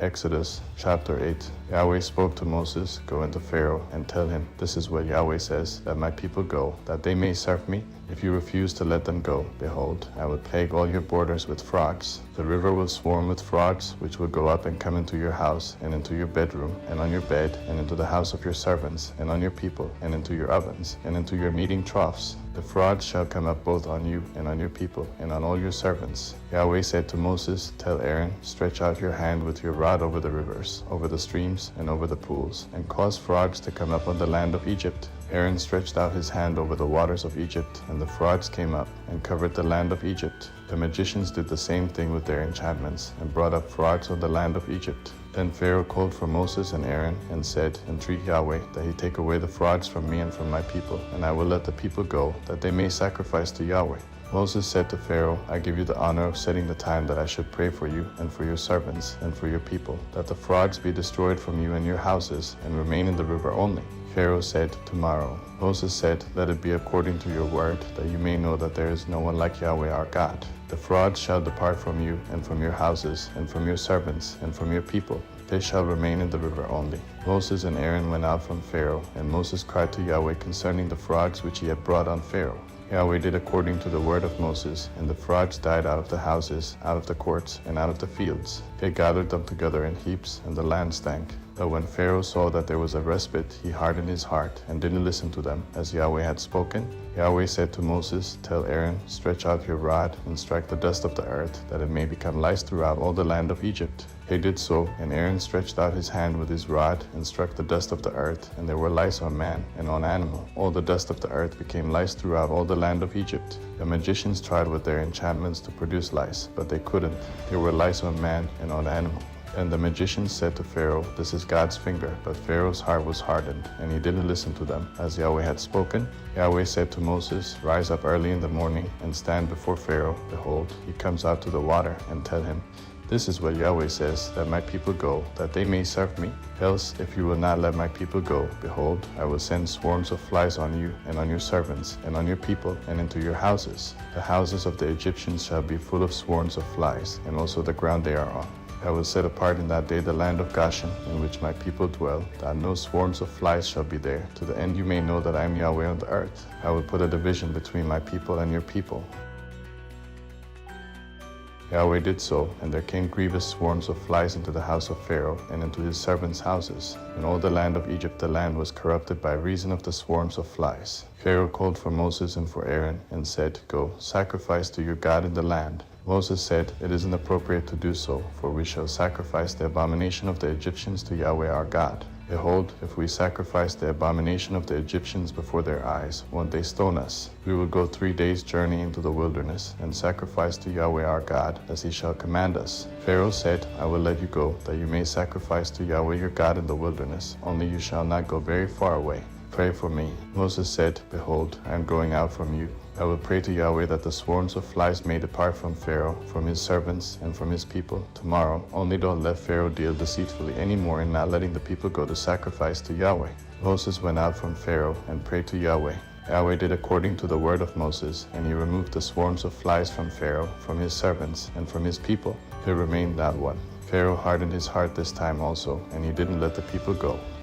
Exodus chapter 8. Yahweh spoke to Moses, "Go into Pharaoh and tell him, this is what Yahweh says, that my people go, that they may serve me. If you refuse to let them go, behold, I will plague all your borders with frogs. The river will swarm with frogs, which will go up and come into your house, and into your bedroom, and on your bed, and into the house of your servants, and on your people, and into your ovens, and into your kneading troughs. The frogs shall come up both on you and on your people, and on all your servants." Yahweh said to Moses, "Tell Aaron, stretch out your hand with your rod over the rivers, over the streams, and over the pools, and cause frogs to come up on the land of Egypt." Aaron stretched out his hand over the waters of Egypt, and the frogs came up and covered the land of Egypt. The magicians did the same thing with their enchantments, and brought up frogs on the land of Egypt. Then Pharaoh called for Moses and Aaron, and said, "Entreat Yahweh that he take away the frogs from me and from my people, and I will let the people go, that they may sacrifice to Yahweh." Moses said to Pharaoh, "I give you the honor of setting the time that I should pray for you, and for your servants, and for your people, that the frogs be destroyed from you and your houses, and remain in the river only." Pharaoh said, "Tomorrow." Moses said, "Let it be according to your word, that you may know that there is no one like Yahweh our God. The frogs shall depart from you, and from your houses, and from your servants, and from your people. They shall remain in the river only." Moses and Aaron went out from Pharaoh, and Moses cried to Yahweh concerning the frogs which he had brought on Pharaoh. Yahweh did according to the word of Moses, and the frogs died out of the houses, out of the courts, and out of the fields. They gathered them together in heaps, and the land stank. But when Pharaoh saw that there was a respite, he hardened his heart, and didn't listen to them, as Yahweh had spoken. Yahweh said to Moses, "Tell Aaron, stretch out your rod, and strike the dust of the earth, that it may become lice throughout all the land of Egypt." They did so, and Aaron stretched out his hand with his rod, and struck the dust of the earth, and there were lice on man and on animal. All the dust of the earth became lice throughout all the land of Egypt. The magicians tried with their enchantments to produce lice, but they couldn't. There were lice on man and on animal. And the magicians said to Pharaoh, "This is God's finger." But Pharaoh's heart was hardened, and he didn't listen to them, as Yahweh had spoken. Yahweh said to Moses, "Rise up early in the morning, and stand before Pharaoh. Behold, he comes out to the water, and tell him, 'This is what Yahweh says, that my people go, that they may serve me. Else, if you will not let my people go, behold, I will send swarms of flies on you, and on your servants, and on your people, and into your houses. The houses of the Egyptians shall be full of swarms of flies, and also the ground they are on. I will set apart in that day the land of Goshen, in which my people dwell, that no swarms of flies shall be there, to the end you may know that I am Yahweh on the earth. I will put a division between my people and your people." Yahweh did so, and there came grievous swarms of flies into the house of Pharaoh, and into his servants' houses. In all the land of Egypt the land was corrupted by reason of the swarms of flies. Pharaoh called for Moses and for Aaron, and said, "Go, sacrifice to your God in the land." Moses said, "It isn't appropriate to do so, for we shall sacrifice the abomination of the Egyptians to Yahweh our God. Behold, if we sacrifice the abomination of the Egyptians before their eyes, won't they stone us? We will go 3 days' journey into the wilderness, and sacrifice to Yahweh our God, as he shall command us." Pharaoh said, "I will let you go, that you may sacrifice to Yahweh your God in the wilderness, only you shall not go very far away. Pray for me." Moses said, "Behold, I am going out from you. I will pray to Yahweh that the swarms of flies may depart from Pharaoh, from his servants, and from his people tomorrow. Only don't let Pharaoh deal deceitfully any more in not letting the people go to sacrifice to Yahweh." Moses went out from Pharaoh and prayed to Yahweh. Yahweh did according to the word of Moses, and he removed the swarms of flies from Pharaoh, from his servants, and from his people. There remained not one. Pharaoh hardened his heart this time also, and he didn't let the people go.